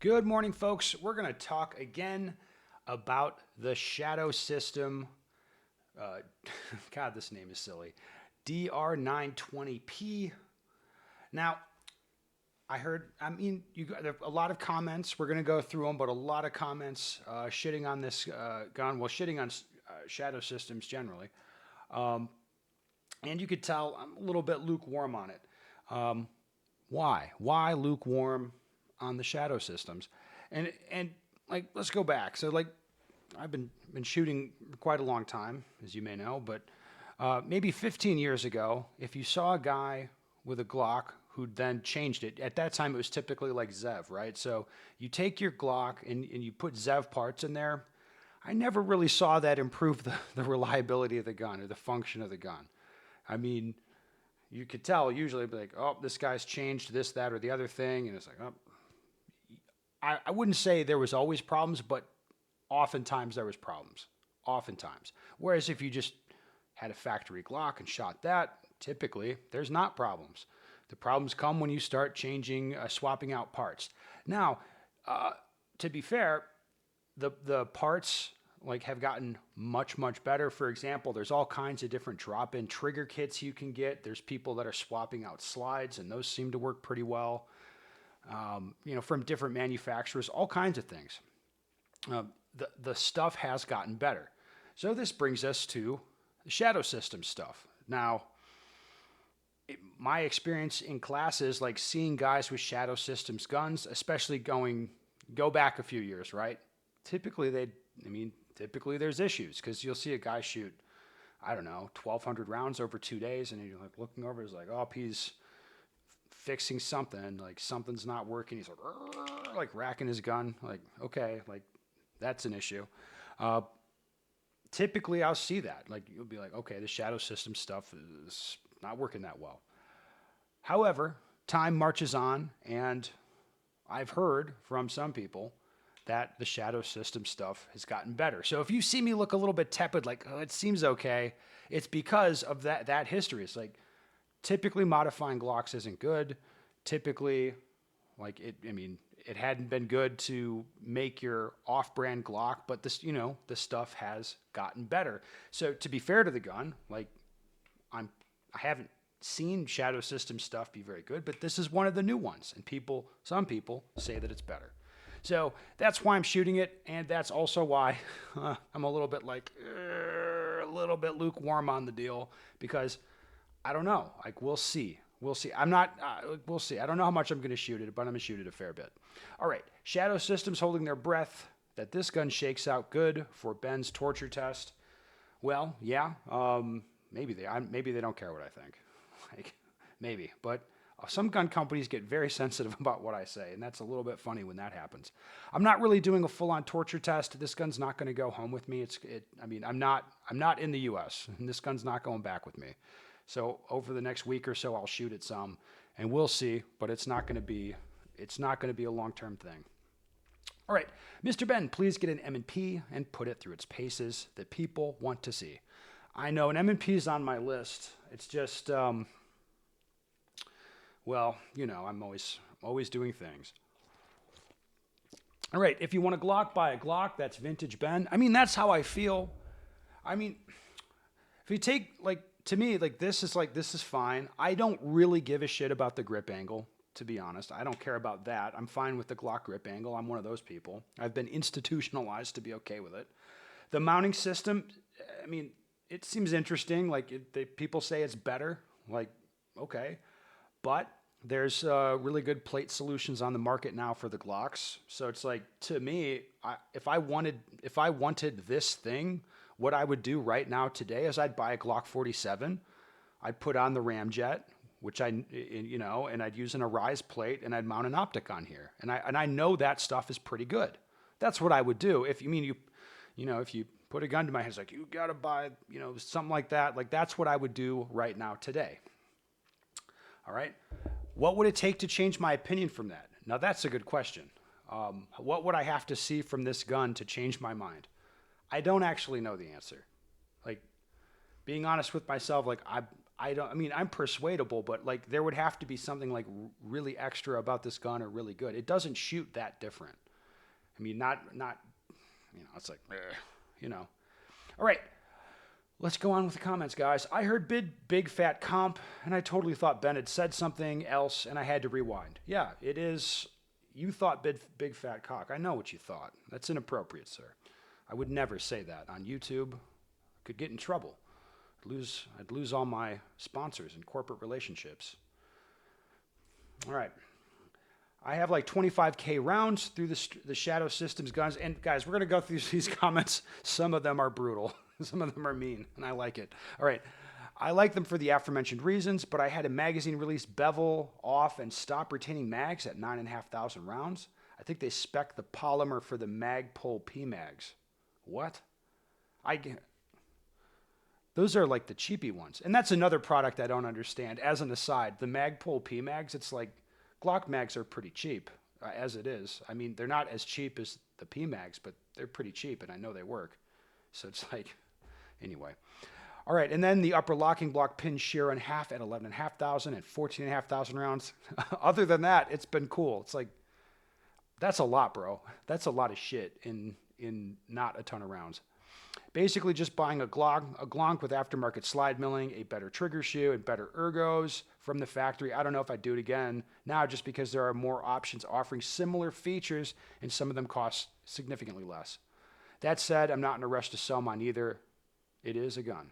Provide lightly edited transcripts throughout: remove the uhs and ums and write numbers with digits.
Good morning, folks. We're going to talk again about the Shadow System. Uh, God, this name is silly. DR920P. Now, you got a lot of comments. We're going to go through them, but a lot of comments shitting on this gun. Well, shitting on Shadow Systems generally. And you could tell I'm a little bit lukewarm on it. Why? Why lukewarm on the Shadow Systems? And like, let's go back. So like, I've been shooting quite a long time, as you may know, but maybe 15 years ago, if you saw a guy with a Glock who then changed it, at that time it was typically like Zev, right? So you take your Glock and you put Zev parts in there. I never really saw that improve the reliability of the gun or the function of the gun. I mean, you could tell usually be like, oh, this guy's changed this, that, or the other thing, and it's like, oh, I wouldn't say there was always problems, but oftentimes there was problems. Oftentimes. Whereas if you just had a factory Glock and shot that, typically there's not problems. The problems come when you start changing, swapping out parts. Now, uh, to be fair, the parts like have gotten much better. For example, there's all kinds of different drop-in trigger kits you can get. There's people that are swapping out slides, and those seem to work pretty well. From different manufacturers, all kinds of things. The stuff has gotten better. So this brings us to the Shadow System stuff. Now, my experience in classes, like seeing guys with Shadow Systems guns, especially go back a few years, right? Typically typically there's issues because you'll see a guy shoot, I don't know, 1,200 rounds over 2 days, and you're like looking over, it's like, oh, he's fixing something, like something's not working. He's like racking his gun, like, okay, like that's an issue. Uh, Typically, I'll see that. Like, you'll be like, okay, the Shadow System stuff is not working that well. However, time marches on, and I've heard from some people that the Shadow System stuff has gotten better. So if you see me look a little bit tepid, like, oh, it seems okay, it's because of that history. It's like typically modifying Glocks isn't good. Typically, like it hadn't been good to make your off-brand Glock, but the stuff has gotten better. So to be fair to the gun, like I haven't seen Shadow System stuff be very good, but this is one of the new ones, and some people say that it's better. So that's why I'm shooting it, and that's also why I'm a little bit a little bit lukewarm on the deal because I don't know. Like we'll see. We'll see. I'm not. We'll see. I don't know how much I'm going to shoot it, but I'm going to shoot it a fair bit. All right. Shadow Systems holding their breath that this gun shakes out good for Ben's torture test. Well, yeah. Maybe they don't care what I think. Like maybe, but some gun companies get very sensitive about what I say, and that's a little bit funny when that happens. I'm not really doing a full-on torture test. This gun's not going to go home with me. I'm not in the U.S. and this gun's not going back with me. So over the next week or so, I'll shoot it some, and we'll see. But it's not going to be a long-term thing. All right, Mr. Ben, please get an M&P and put it through its paces that people want to see. I know an M&P is on my list. It's just, I'm always doing things. All right, if you want a Glock, buy a Glock. That's vintage Ben. I mean, that's how I feel. I mean, if you take to me, this is fine. I don't really give a shit about the grip angle, to be honest. I don't care about that. I'm fine with the Glock grip angle. I'm one of those people. I've been institutionalized to be okay with it. The mounting system, I mean, it seems interesting. People say it's better. Like, okay. But there's really good plate solutions on the market now for the Glocks. So it's like, to me, if I wanted this thing, what I would do right now today is I'd buy a Glock 47. I'd put on the Ramjet, and I'd use an Arise plate, and I'd mount an optic on here. And I know that stuff is pretty good. That's what I would do. If you put a gun to my head, it's like, you got to buy, something like that. Like, that's what I would do right now today. All right. What would it take to change my opinion from that? Now, that's a good question. What would I have to see from this gun to change my mind? I don't actually know the answer. Like, being honest with myself, like I mean, I'm persuadable, but like there would have to be something like really extra about this gun or really good. It doesn't shoot that different. I mean, not, it's like, you know. All right, let's go on with the comments, guys. I heard big fat comp, and I totally thought Ben had said something else, and I had to rewind. Yeah, it is. You thought big fat cock. I know what you thought. That's inappropriate, sir. I would never say that on YouTube. I could get in trouble. I'd lose all my sponsors and corporate relationships. All right. I have like 25K rounds through the Shadow Systems guns. And guys, we're going to go through these comments. Some of them are brutal. Some of them are mean, and I like it. All right. I like them for the aforementioned reasons, but I had a magazine release bevel off and stop retaining mags at 9,500 rounds. I think they spec the polymer for the Magpul PMags. What? Those are like the cheapy ones. And that's another product I don't understand. As an aside, the Magpul PMags, it's like Glock mags are pretty cheap as it is. I mean, they're not as cheap as the PMags, but they're pretty cheap, and I know they work. So it's like, anyway. All right, and then the upper locking block pin shear in half at 11,500 and 14,500 rounds. Other than that, it's been cool. It's like, that's a lot, bro. That's a lot of shit in not a ton of rounds. Basically just buying a Glonk with aftermarket slide milling, a better trigger shoe, and better ergos from the factory. I don't know if I'd do it again now just because there are more options offering similar features and some of them cost significantly less. That said, I'm not in a rush to sell mine either. It is a gun.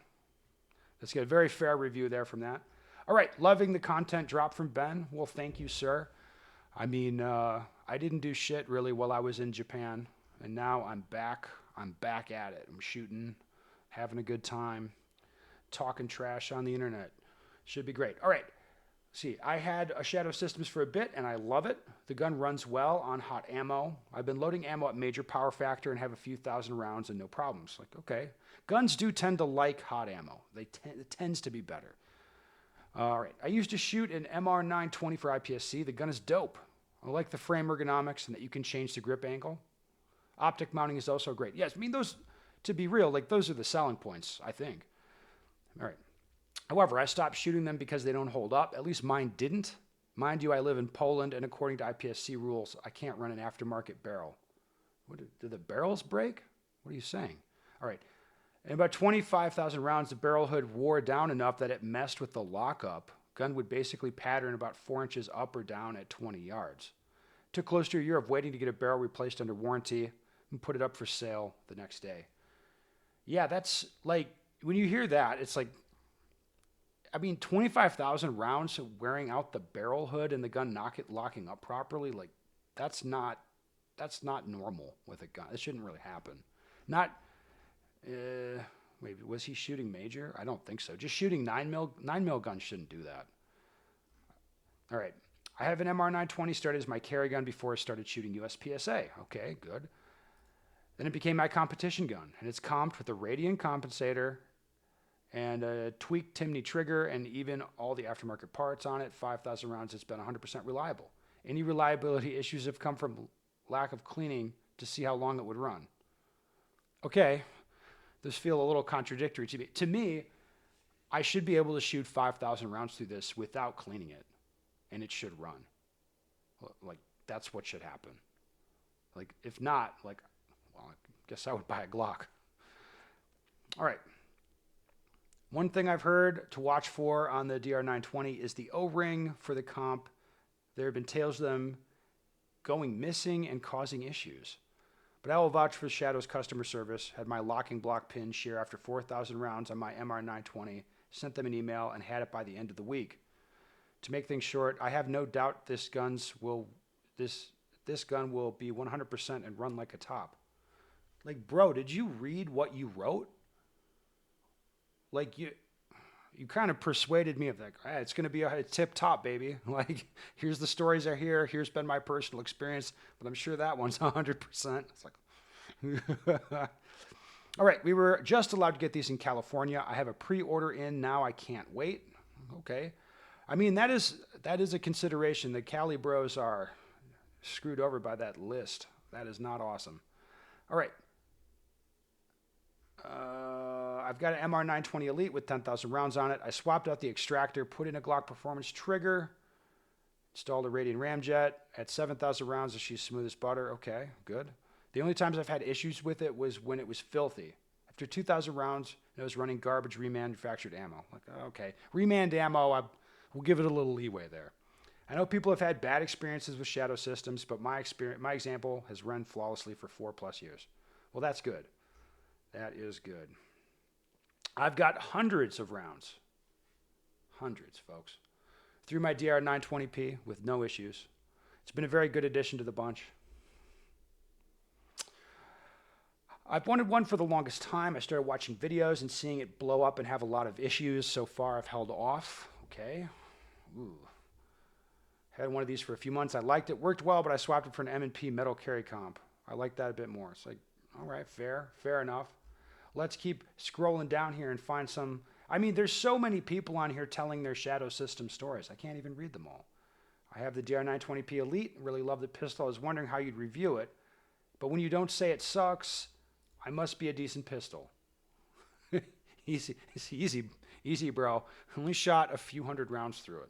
Let's get a very fair review there from that. All right, loving the content drop from Ben. Well, thank you, sir. I mean, I didn't do shit really while I was in Japan, and now I'm back. I'm back at it. I'm shooting, having a good time, talking trash on the internet. Should be great. All right. See, I had a Shadow Systems for a bit, and I love it. The gun runs well on hot ammo. I've been loading ammo at major power factor and have a few thousand rounds and no problems. Like, okay. Guns do tend to like hot ammo. It tends to be better. All right. I used to shoot an MR920 for IPSC. The gun is dope. I like the frame ergonomics and that you can change the grip angle. Optic mounting is also great. Yes, I mean, those, to be real, like those are the selling points, I think. All right. However, I stopped shooting them because they don't hold up. At least mine didn't. Mind you, I live in Poland, and according to IPSC rules, I can't run an aftermarket barrel. Did the barrels break? What are you saying? All right. In about 25,000 rounds, the barrel hood wore down enough that it messed with the lockup. Gun would basically pattern about 4 inches up or down at 20 yards. Took close to a year of waiting to get a barrel replaced under warranty and put it up for sale the next day. Yeah, that's like, when you hear that, it's like, I mean, 25,000 rounds wearing out the barrel hood and the gun locking up properly, like, that's not normal with a gun. It shouldn't really happen. Wait, was he shooting major? I don't think so. Just shooting 9mm guns shouldn't do that. All right. I have an MR920 started as my carry gun before I started shooting USPSA. Okay, good. Then it became my competition gun, and it's comped with a Radian compensator and a tweaked Timney trigger and even all the aftermarket parts on it. 5,000 rounds, it's been 100% reliable. Any reliability issues have come from lack of cleaning to see how long it would run. Okay, those feel a little contradictory to me. To me, I should be able to shoot 5,000 rounds through this without cleaning it, and it should run. Like, that's what should happen. Like, if not, like, well, I guess I would buy a Glock. All right. One thing I've heard to watch for on the DR920 is the O-ring for the comp. There have been tales of them going missing and causing issues. But I will vouch for Shadow's customer service. Had my locking block pin shear after 4,000 rounds on my MR920, sent them an email, and had it by the end of the week. To make things short, I have no doubt this gun will be 100% and run like a top. Like, bro, did you read what you wrote? Like, you kind of persuaded me of like, hey, it's going to be a tip top, baby. Like, here's the stories I hear. Here's been my personal experience, but I'm sure that one's 100%. It's like, all right, we were just allowed to get these in California. I have a pre-order in now. I can't wait. Okay. I mean, that is a consideration. The Cali bros are screwed over by that list. That is not awesome. All right. I've got an MR920 Elite with 10,000 rounds on it. I swapped out the extractor, put in a Glock Performance trigger, installed a Radian Ramjet at 7,000 rounds, and she's smooth as butter. Okay, good. The only times I've had issues with it was when it was filthy. After 2,000 rounds, it was running garbage remanufactured ammo. Like, okay, remanned ammo, we'll give it a little leeway there. I know people have had bad experiences with Shadow Systems, but my example has run flawlessly for 4+ years. Well, that's good. That is good. I've got hundreds of rounds. Hundreds, folks. Through my DR920P with no issues. It's been a very good addition to the bunch. I've wanted one for the longest time. I started watching videos and seeing it blow up and have a lot of issues. So far, I've held off. Okay. Ooh. Had one of these for a few months. I liked it. Worked well, but I swapped it for an M&P metal carry comp. I like that a bit more. It's like, all right, fair enough. Let's keep scrolling down here and find some. I mean, there's so many people on here telling their Shadow System stories. I can't even read them all. I have the DR920P Elite. Really love the pistol. I was wondering how you'd review it. But when you don't say it sucks, I must be a decent pistol. Easy, bro. Only shot a few hundred rounds through it.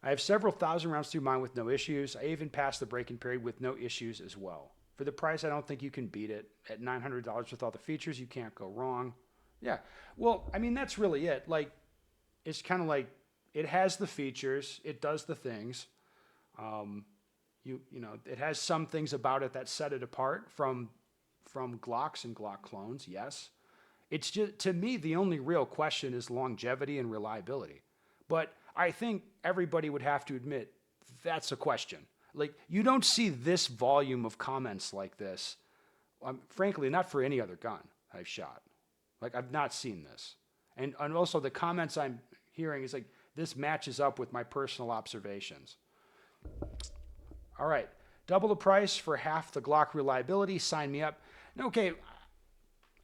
I have several thousand rounds through mine with no issues. I even passed the break-in period with no issues as well. For the price, I don't think you can beat it. At $900 with all the features, you can't go wrong. Yeah. Well, I mean, that's really it. Like, it's kind of like, it has the features. It does the things. You know, it has some things about it that set it apart from Glocks and Glock clones, yes. It's just, to me, the only real question is longevity and reliability. But I think everybody would have to admit that's a question. Like, you don't see this volume of comments like this, frankly, not for any other gun I've shot. Like, I've not seen this. And also the comments I'm hearing is like, this matches up with my personal observations. All right, double the price for half the Glock reliability, sign me up. Okay,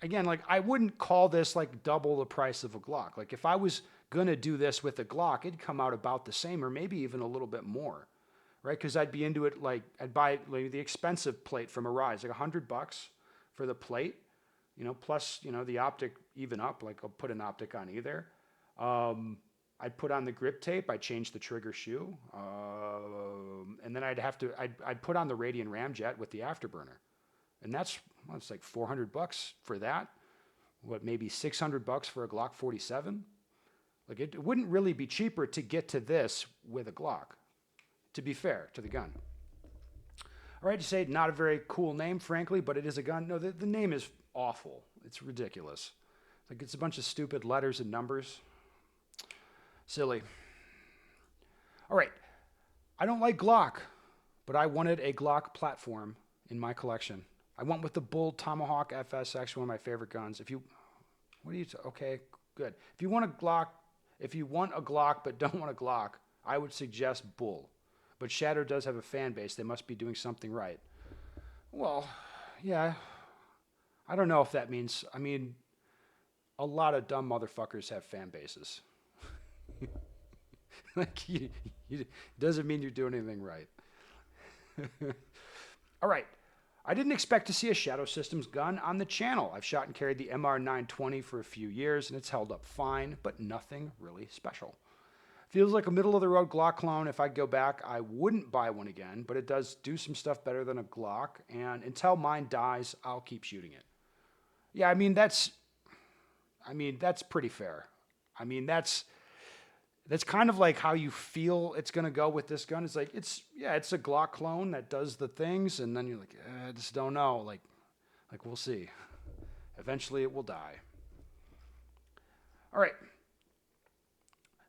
again, like, I wouldn't call this like double the price of a Glock. Like, if I was gonna do this with a Glock, it'd come out about the same or maybe even a little bit more, right? Because I'd be into it, like, I'd buy like the expensive plate from Arise, like $100 for the plate, you know, plus, you know, the optic even up, like I'll put an optic on either. I'd put on the grip tape, I'd change the trigger shoe, and then I'd put on the Radian Ramjet with the afterburner. And that's, well, it's like $400 for that. What, maybe $600 for a Glock 47? Like, it wouldn't really be cheaper to get to this with a Glock, to be fair to the gun. All right, to say not a very cool name, frankly, but it is a gun. No, the name is awful. It's ridiculous. Like, it's a bunch of stupid letters and numbers. Silly. All right, I don't like Glock, but I wanted a Glock platform in my collection. I went with the Bull Tomahawk FSX, one of my favorite guns. Okay, good. If you want a Glock but don't want a Glock, I would suggest Bull. But Shadow does have a fan base. They must be doing something right. Well, yeah. I don't know if that means, I mean, a lot of dumb motherfuckers have fan bases. Like, doesn't mean you're doing anything right. All right. I didn't expect to see a Shadow Systems gun on the channel. I've shot and carried the MR920 for a few years, and it's held up fine, but nothing really special. Feels like a middle-of-the-road Glock clone. If I go back, I wouldn't buy one again, but it does do some stuff better than a Glock, and until mine dies, I'll keep shooting it. Yeah, I mean, that's pretty fair. I mean, that's kind of like how you feel it's going to go with this gun. It's like, it's a Glock clone that does the things, and then you're like, I just don't know. Like we'll see. Eventually it will die. All right.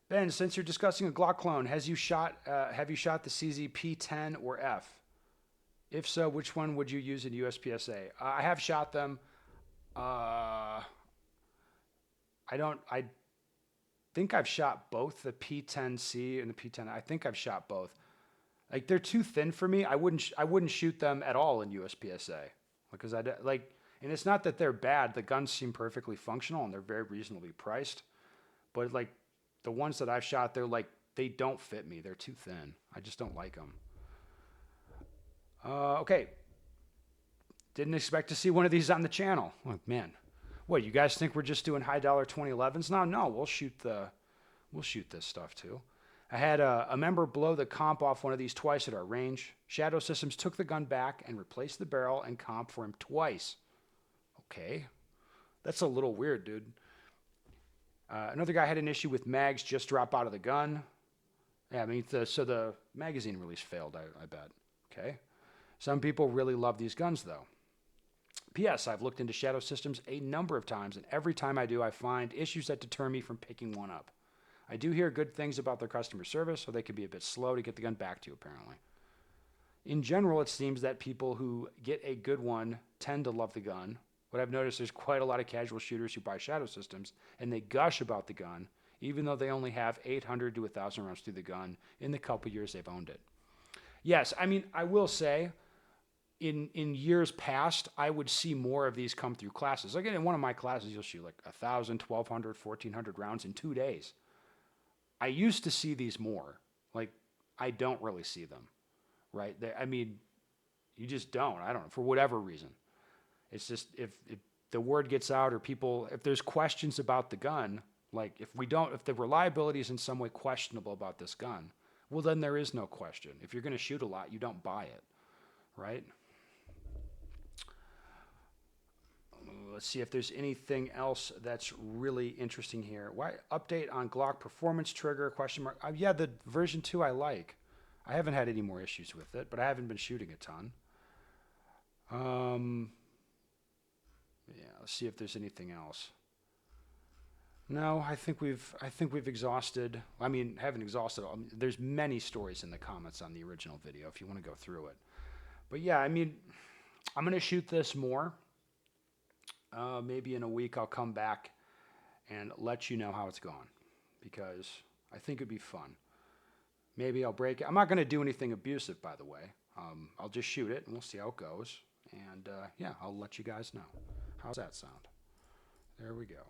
Ben, since you're discussing a Glock clone, have you shot the CZ P10 or F? If so, which one would you use in USPSA? I have shot them. I think I've shot both the P10C and the P10. I think I've shot both. Like, they're too thin for me. I wouldn't shoot them at all in USPSA because and it's not that they're bad. The guns seem perfectly functional and they're very reasonably priced. But like the ones that I've shot, they don't fit me. They're too thin. I just don't like them. Okay. Didn't expect to see one of these on the channel. Oh, man. What, you guys think we're just doing high dollar 2011s? No, we'll shoot this stuff too. I had a member blow the comp off one of these twice at our range. Shadow Systems took the gun back and replaced the barrel and comp for him twice. Okay. That's a little weird, dude. Another guy had an issue with mags just drop out of the gun. Yeah, I mean, so the magazine release failed, I bet. Okay. Some people really love these guns, though. P.S. I've looked into Shadow Systems a number of times, and every time I do, I find issues that deter me from picking one up. I do hear good things about their customer service, so they can be a bit slow to get the gun back to you, apparently. In general, it seems that people who get a good one tend to love the gun. What I've noticed, there's quite a lot of casual shooters who buy Shadow Systems, and they gush about the gun, even though they only have 800 to 1,000 rounds through the gun in the couple years they've owned it. Yes, I mean, I will say, in years past, I would see more of these come through classes. Like in one of my classes, you'll shoot like 1,000, 1,200, 1,400 rounds in 2 days. I used to see these more. Like, I don't really see them, right? I mean, you just don't. I don't know, for whatever reason. It's just if the word gets out, or people, if there's questions about the gun, like if the reliability is in some way questionable about this gun, well, then there is no question. If you're going to shoot a lot, you don't buy it, right? Let's see if there's anything else that's really interesting here. Why update on Glock performance trigger, question mark. Yeah, the version 2 I like. I haven't had any more issues with it, but I haven't been shooting a ton. Yeah, let's see if there's anything else. No, I think we've exhausted. I mean, haven't exhausted. There's many stories in the comments on the original video if you want to go through it. But yeah, I mean, I'm gonna shoot this more. Maybe in a week I'll come back and let you know how it's gone, because I think it'd be fun. Maybe I'll break it. I'm not going to do anything abusive, by the way. I'll just shoot it and we'll see how it goes. And yeah, I'll let you guys know. How's that sound? There we go.